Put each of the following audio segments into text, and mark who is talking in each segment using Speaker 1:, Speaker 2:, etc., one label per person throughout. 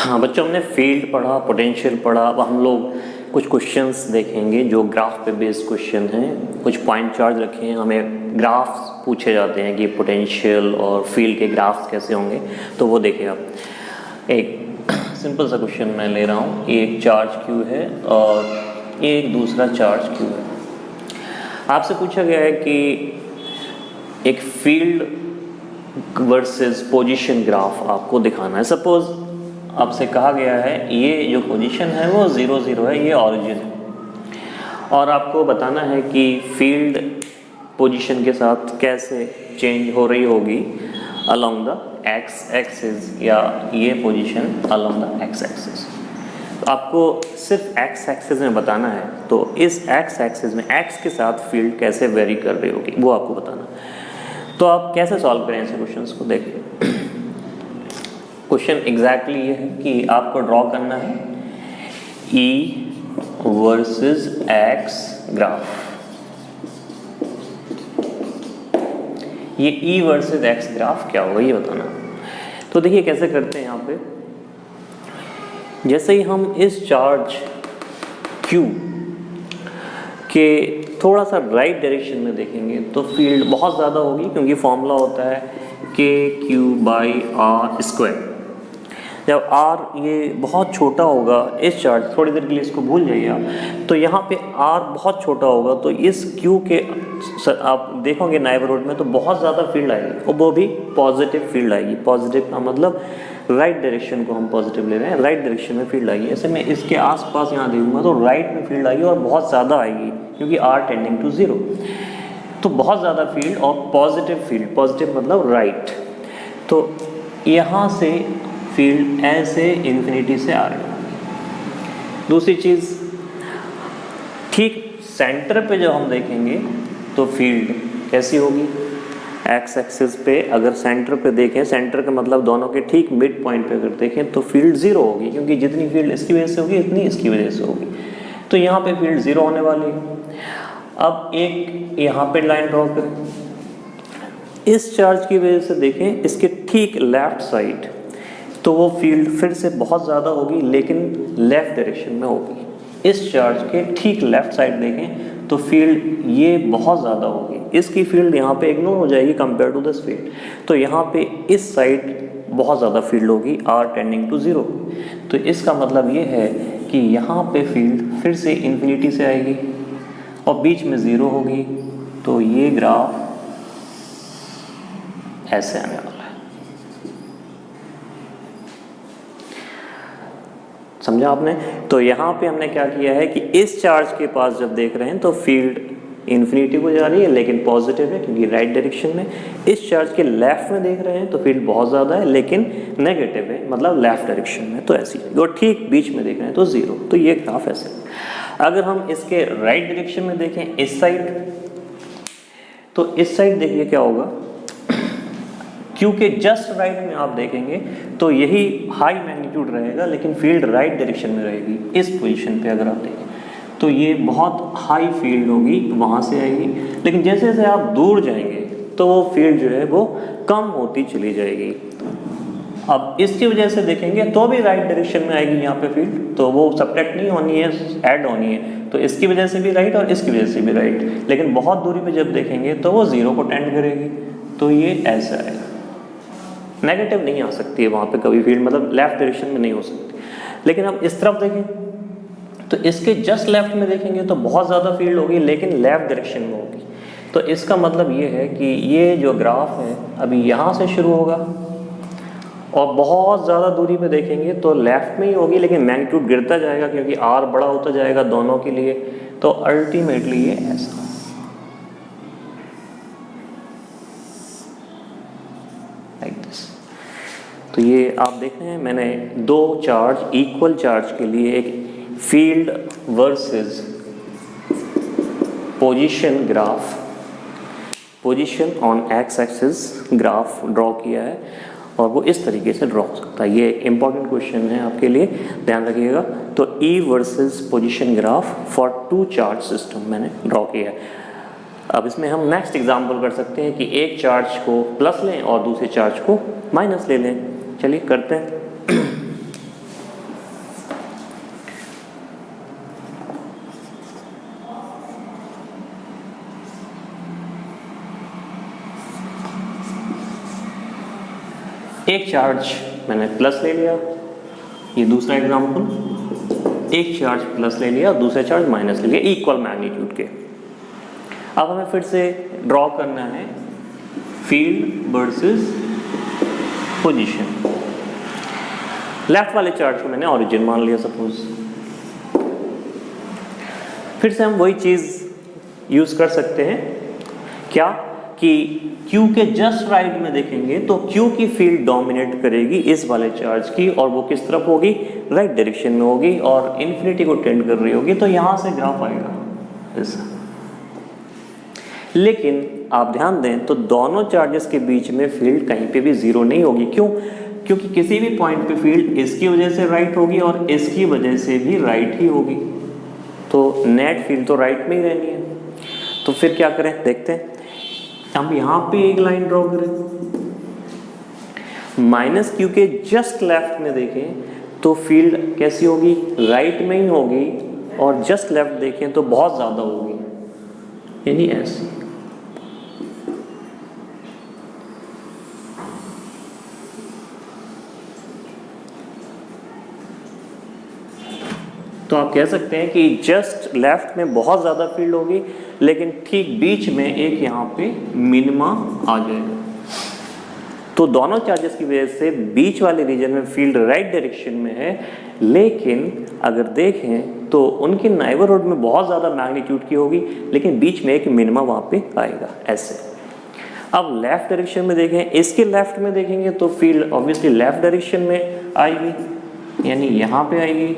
Speaker 1: हाँ बच्चों, हमने फील्ड पढ़ा, पोटेंशियल पढ़ा। अब हम लोग कुछ क्वेश्चंस देखेंगे जो ग्राफ पे बेस्ड क्वेश्चन हैं। कुछ पॉइंट चार्ज रखे हैं, हमें ग्राफ्स पूछे जाते हैं कि पोटेंशियल और फील्ड के ग्राफ्स कैसे होंगे, तो वो देखिए आप। एक सिंपल सा क्वेश्चन मैं ले रहा हूँ। एक चार्ज क्यू है और एक दूसरा चार्ज क्यू है। आपसे पूछा गया है कि एक फील्ड वर्सेस पोजीशन ग्राफ आपको दिखाना है। सपोज आपसे कहा गया है ये जो पोजीशन है वो 0 0 है, ये ऑरिजिन है, और आपको बताना है कि फील्ड पोजीशन के साथ कैसे चेंज हो रही होगी अलोंग द एक्स एक्सिस, या ये position along the x axis. तो आपको सिर्फ एक्स एक्सिस में बताना है, तो इस एक्स एक्सिस में एक्स के साथ फील्ड कैसे वेरी कर रही होगी वो आपको बताना। तो आप कैसे सॉल्व करें ऐसे क्वेश्चंस को? देखिए, क्वेश्चन एग्जैक्टली ये है कि आपको ड्रॉ करना है E वर्सेस एक्स ग्राफ। ये E वर्सेस एक्स ग्राफ क्या होगा ये बताना। तो देखिए कैसे करते हैं। यहाँ पे जैसे ही हम इस चार्ज Q के थोड़ा सा राइट डायरेक्शन में देखेंगे तो फील्ड बहुत ज़्यादा होगी, क्योंकि फॉर्मूला होता है KQ/R²। जब R ये बहुत छोटा होगा, इस चार्ज, थोड़ी देर के लिए इसको भूल जाइए आप, तो यहाँ पे R बहुत छोटा होगा, तो इस Q के आप देखोगे नाइबरहुड में तो बहुत ज़्यादा फील्ड आएगी, और वो भी पॉजिटिव फील्ड आएगी। पॉजिटिव का मतलब राइट डायरेक्शन को हम पॉजिटिव ले रहे हैं, राइट डायरेक्शन में फील्ड आएगी। ऐसे में इसके आसपास यहाँ देखूंगा तो राइट में फील्ड आएगी और बहुत ज़्यादा आएगी, क्योंकि R टेंडिंग टू 0, तो बहुत ज़्यादा फील्ड और पॉजिटिव फील्ड। पॉजिटिव मतलब राइट। तो यहाँ से फील्ड ऐसे इन्फिनिटी से आ रही है। दूसरी चीज़, ठीक सेंटर पे जब हम देखेंगे तो फील्ड कैसी होगी? एक्स एक्सिस पे अगर सेंटर पे देखें, सेंटर का मतलब दोनों के ठीक मिड पॉइंट पे अगर देखें तो फील्ड 0 होगी, क्योंकि जितनी फील्ड इसकी वजह से होगी इतनी इसकी वजह से होगी। तो यहाँ पे फील्ड 0 होने वाली है। अब एक यहाँ पे लाइन ड्रॉ करें, इस चार्ज की वजह से देखें इसके ठीक लेफ्ट साइड, तो वो फील्ड फिर से बहुत ज़्यादा होगी, लेकिन लेफ़्ट डायरेक्शन में होगी। इस चार्ज के ठीक लेफ़्ट साइड देखें तो फील्ड ये बहुत ज़्यादा होगी, इसकी फील्ड यहाँ पे इग्नोर हो जाएगी कंपेयर टू दिस फील्ड। तो यहाँ पे इस साइड बहुत ज़्यादा फील्ड होगी, R टेंडिंग टू 0। तो इसका मतलब ये है कि यहाँ पे फील्ड फिर से इन्फिनिटी से आएगी और बीच में 0 होगी। तो ये ग्राफ ऐसे आने वाला है। समझा आपने? तो यहाँ पे हमने क्या किया है कि इस चार्ज के पास जब देख रहे हैं तो फील्ड इन्फिनिटी को जा रही है, लेकिन पॉजिटिव है क्योंकि राइट डायरेक्शन में। इस चार्ज के लेफ्ट में देख रहे हैं तो फील्ड बहुत ज़्यादा है, लेकिन नेगेटिव है, मतलब लेफ्ट डायरेक्शन में, तो ऐसी है। और ठीक बीच में देख रहे हैं तो 0। तो ये ग्राफ ऐसे। अगर हम इसके राइट डायरेक्शन में देखें इस साइड, तो इस साइड देखिए क्या होगा, क्योंकि जस्ट राइट में आप देखेंगे तो यही हाई मैग्नीट्यूड रहेगा, लेकिन फील्ड राइट डायरेक्शन में रहेगी। इस पोजीशन पे अगर आप देखें तो ये बहुत हाई फील्ड होगी, वहाँ से आएगी, लेकिन जैसे जैसे आप दूर जाएंगे तो वो फील्ड जो है वो कम होती चली जाएगी। अब इसकी वजह से देखेंगे तो भी राइट डायरेक्शन में आएगी यहाँ पे फील्ड, तो वो सब्ट्रैक्ट नहीं होनी है, ऐड होनी है। तो इसकी वजह से भी राइट और इसकी वजह से भी राइट, लेकिन बहुत दूरी पे जब देखेंगे तो वो 0 को टेंड करेगी। तो ये ऐसा है, नेगेटिव नहीं आ सकती है वहाँ पे कभी फील्ड, मतलब लेफ्ट डायरेक्शन में नहीं हो सकती। लेकिन अब इस तरफ देखें तो इसके जस्ट लेफ्ट में देखेंगे तो बहुत ज़्यादा फील्ड होगी, लेकिन लेफ्ट डायरेक्शन में होगी। तो इसका मतलब ये है कि ये जो ग्राफ है अभी यहाँ से शुरू होगा और बहुत ज़्यादा दूरी पे देखेंगे तो लेफ्ट में ही होगी, लेकिन मैग्नीट्यूड गिरता जाएगा क्योंकि R बड़ा होता जाएगा दोनों के लिए। तो अल्टीमेटली ये ऐसा, लाइक दिस। तो ये आप देख रहे हैं, मैंने दो चार्ज, इक्वल चार्ज के लिए एक field versus position graph, position on x axis graph draw किया है, और वो इस तरीके से ड्रॉ हो सकता है। ये इंपॉर्टेंट क्वेश्चन है आपके लिए, ध्यान रखिएगा। तो E versus position graph for 2 charge system मैंने ड्रॉ किया है। अब इसमें हम नेक्स्ट एग्जांपल कर सकते हैं कि एक चार्ज को प्लस लें और दूसरे चार्ज को माइनस ले लें। चलिए करते हैं। एक चार्ज मैंने प्लस ले लिया, ये दूसरा एग्जाम्पल, एक चार्ज प्लस ले लिया, दूसरा चार्ज माइनस ले लिया, इक्वल मैग्नीट्यूड के। अब हमें फिर से ड्रॉ करना है फील्ड वर्सेस पोजीशन। लेफ्ट वाले चार्ज को मैंने ओरिजिन मान लिया सपोज। फिर से हम वही चीज़ यूज़ कर सकते हैं, क्या कि Q के जस्ट राइट में देखेंगे तो Q की फील्ड डोमिनेट करेगी इस वाले चार्ज की, और वो किस तरफ होगी, राइट डायरेक्शन में होगी और इन्फिनिटी को टेंड कर रही होगी, तो यहाँ से ग्राफ आएगा ऐसा। लेकिन आप ध्यान दें तो दोनों चार्जेस के बीच में फील्ड कहीं पे भी जीरो नहीं होगी। क्यों? क्योंकि किसी भी पॉइंट पे फील्ड इसकी वजह से राइट होगी और इसकी वजह से भी राइट ही होगी, तो नेट फील्ड तो राइट में ही रहनी है। तो फिर क्या करें, देखते हैं। हम यहाँ पे एक लाइन ड्रॉ करें, माइनस क्यू के जस्ट लेफ्ट में देखें तो फील्ड कैसी होगी, राइट में ही होगी, और जस्ट लेफ्ट देखें तो बहुत ज़्यादा होगी, यानी ऐसी। तो आप कह सकते हैं कि जस्ट लेफ्ट में बहुत ज़्यादा फील्ड होगी, लेकिन ठीक बीच में एक यहाँ पे मिनिमा आ जाएगा। तो दोनों चार्जेस की वजह से बीच वाले रीजन में फील्ड राइट डायरेक्शन में है, लेकिन अगर देखें तो उनके नाइबरहुड में बहुत ज़्यादा मैग्नीट्यूड की होगी, लेकिन बीच में एक मिनिमा वहाँ पे आएगा ऐसे। अब लेफ्ट डायरेक्शन में देखें, इसके लेफ्ट में देखेंगे तो फील्ड ऑब्वियसली लेफ्ट डायरेक्शन में आएगी, यानी यहाँ पे आएगी,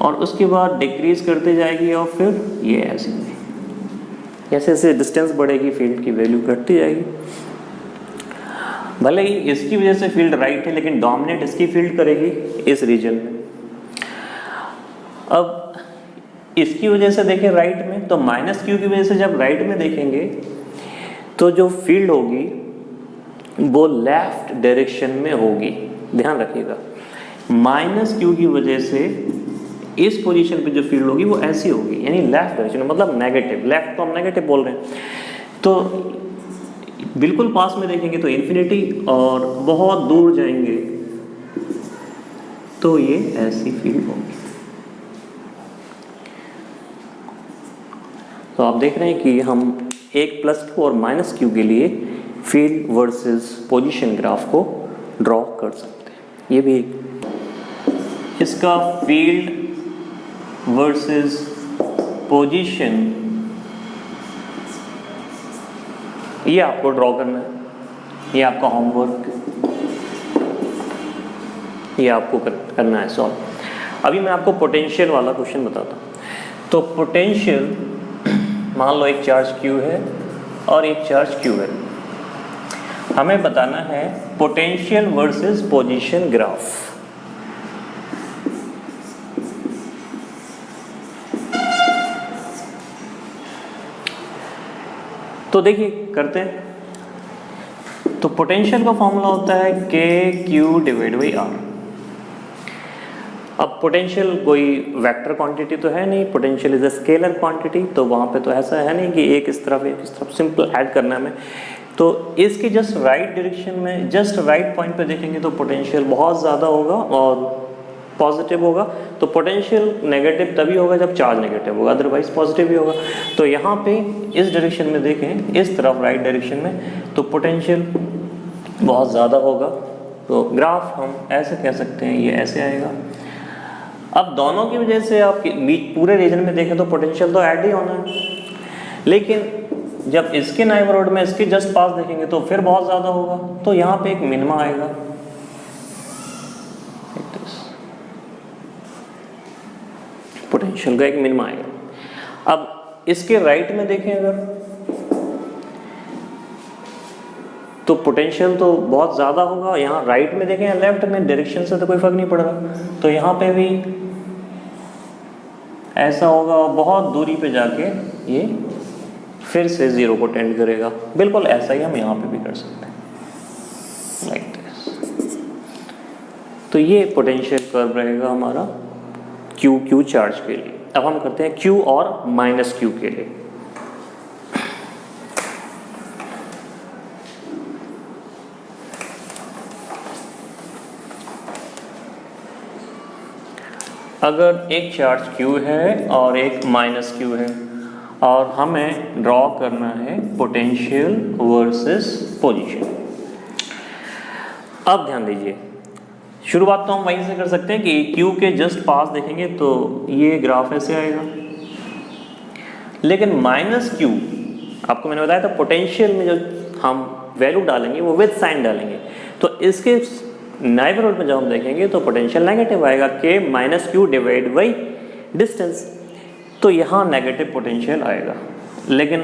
Speaker 1: और उसके बाद डिक्रीज करते जाएगी और फिर ये ऐसे जैसे जैसे डिस्टेंस बढ़ेगी फील्ड की वैल्यू घटती जाएगी। भले ही इसकी वजह से फील्ड राइट है, लेकिन डोमिनेट इसकी फील्ड करेगी इस रीजन में। अब इसकी वजह से देखें राइट में, तो माइनस क्यू की वजह से जब राइट में देखेंगे तो जो फील्ड होगी वो लेफ्ट डायरेक्शन में होगी। ध्यान रखिएगा, माइनस क्यू की वजह से इस पोजीशन पे जो फील्ड होगी वो ऐसी होगी, यानी लेफ्ट डायरेक्शन, मतलब नेगेटिव। लेफ्ट तो हम नेगेटिव बोल रहे हैं, तो बिल्कुल पास में देखेंगे तो इन्फिनिटी, और बहुत दूर जाएंगे तो ये ऐसी फील्ड होगी। तो आप देख रहे हैं कि हम एक प्लस क्यू और माइनस क्यू के लिए फील्ड वर्सेस पोजीशन ग्राफ को ड्रॉ कर सकते हैं। ये भी इसका फील्ड वर्सेस पोजीशन, ये आपको ड्रॉ करना है, ये आपका होमवर्क, ये आपको करना है सॉल्व। अभी मैं आपको पोटेंशियल वाला क्वेश्चन बताता हूँ। तो पोटेंशियल, मान लो एक चार्ज Q है और एक चार्ज Q है, हमें बताना है पोटेंशियल वर्सेस पोजीशन ग्राफ। तो देखिए करते हैं। तो पोटेंशियल का फॉर्मूला होता है KQ डिवाइड बाई R। अब पोटेंशियल कोई वेक्टर क्वांटिटी तो है नहीं, potential is a scalar quantity, तो वहाँ पे तो ऐसा है नहीं कि एक इस तरफ एक इस तरफ, सिंपल ऐड करना है हमें। तो इसके जस्ट राइट डायरेक्शन में, जस्ट राइट पॉइंट पे देखेंगे तो पोटेंशियल बहुत ज़्यादा होगा और पॉजिटिव होगा। तो पोटेंशियल नेगेटिव तभी होगा जब चार्ज नेगेटिव होगा, अदरवाइज पॉजिटिव ही होगा। तो यहाँ पे इस डायरेक्शन में देखें, इस तरफ राइट डायरेक्शन में, तो पोटेंशियल बहुत ज़्यादा होगा। तो ग्राफ हम ऐसे कह सकते हैं, ये ऐसे आएगा। अब दोनों की वजह से आप पूरे रीजन में देखें तो पोटेंशियल तो ऐड ही होना है, लेकिन जब इसके नाइबरहुड में इसके जस्ट पास देखेंगे तो फिर बहुत ज़्यादा होगा। तो यहाँ पे एक मिनिमा आएगा, पोटेंशियल का एक मिनिमा आएगा। अब इसके राइट में देखें अगर, तो पोटेंशियल तो बहुत ज़्यादा होगा। यहाँ राइट में देखें या लेफ्ट में, डायरेक्शन से तो कोई फर्क नहीं पड़ रहा, तो यहाँ पे भी ऐसा होगा और बहुत दूरी पे जाके ये फिर से जीरो को टेंड करेगा। बिल्कुल ऐसा ही हम यहाँ पे भी कर सकते हैं, लाइक दिस। तो ये पोटेंशियल कर्व रहेगा हमारा क्यू चार्ज के लिए। अब हम करते हैं Q और माइनस Q के लिए। अगर एक चार्ज Q है और एक माइनस Q है और हमें ड्रॉ करना है पोटेंशियल वर्सेस पोजीशन। अब ध्यान दीजिए, शुरुआत तो हम वहीं से कर सकते हैं कि Q के जस्ट पास देखेंगे तो ये ग्राफ ऐसे आएगा, लेकिन माइनस Q आपको मैंने बताया था पोटेंशियल में जो हम वैल्यू डालेंगे वो विद साइन डालेंगे, तो इसके नेबरहुड में जब हम देखेंगे तो पोटेंशियल नेगेटिव आएगा, K minus Q divide by distance, तो यहाँ नेगेटिव पोटेंशियल आएगा, लेकिन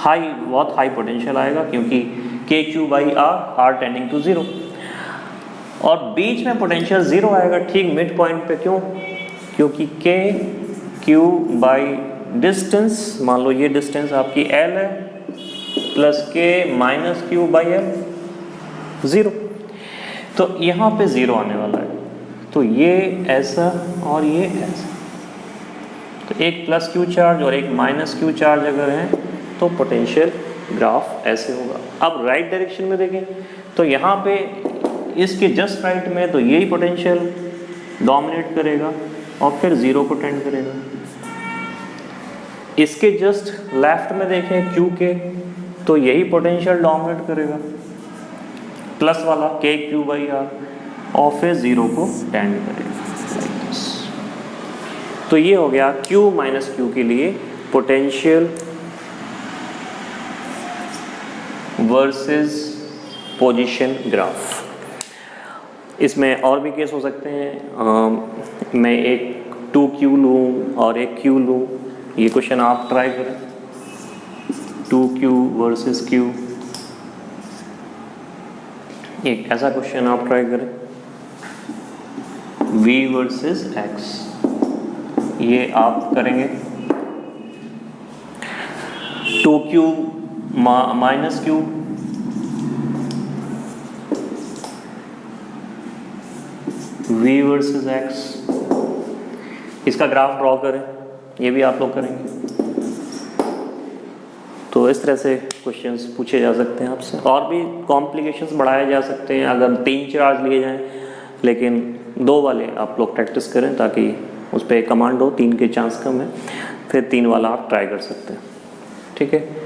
Speaker 1: बहुत हाई पोटेंशियल आएगा क्योंकि KQ by R tending to 0, और बीच में पोटेंशियल 0 आएगा ठीक मिड पॉइंट पे। क्यों? क्योंकि KQ बाई डिस्टेंस, मान लो ये डिस्टेंस आपकी L है, plus K minus Q by L 0, तो यहाँ पे 0 आने वाला है, तो ये ऐसा और ये ऐसा, तो एक प्लस Q चार्ज और एक माइनस Q चार्ज अगर है तो पोटेंशियल ग्राफ ऐसे होगा। अब राइट डायरेक्शन में देखें तो यहाँ पे इसके जस्ट राइट में तो यही पोटेंशियल डोमिनेट करेगा और फिर 0 को टेंड करेगा। इसके जस्ट लेफ्ट में देखें Q के, तो यही पोटेंशियल डोमिनेट करेगा प्लस वाला KQ बाई R, और फिर 0 को टेंड करेगा। तो ये हो गया Q माइनस Q के लिए पोटेंशियल वर्सेस पोजीशन ग्राफ। इसमें और भी केस हो सकते हैं, मैं एक 2Q लूँ और एक Q लूँ, ये क्वेश्चन आप ट्राई करें, 2Q वर्सेस Q, एक ऐसा क्वेश्चन आप ट्राई करें, V वर्सेस X, ये आप करेंगे, 2Q minus Q V versus X, इसका ग्राफ ड्रॉ करें, ये भी आप लोग करेंगे। तो इस तरह से क्वेश्चंस पूछे जा सकते हैं आपसे, और भी कॉम्प्लिकेशंस बढ़ाए जा सकते हैं अगर 3 चार्ज लिए जाएं, लेकिन 2 वाले आप लोग प्रैक्टिस करें ताकि उस पर कमांड हो, 3 के चांस कम है, फिर 3 वाला आप ट्राई कर सकते हैं। ठीक है।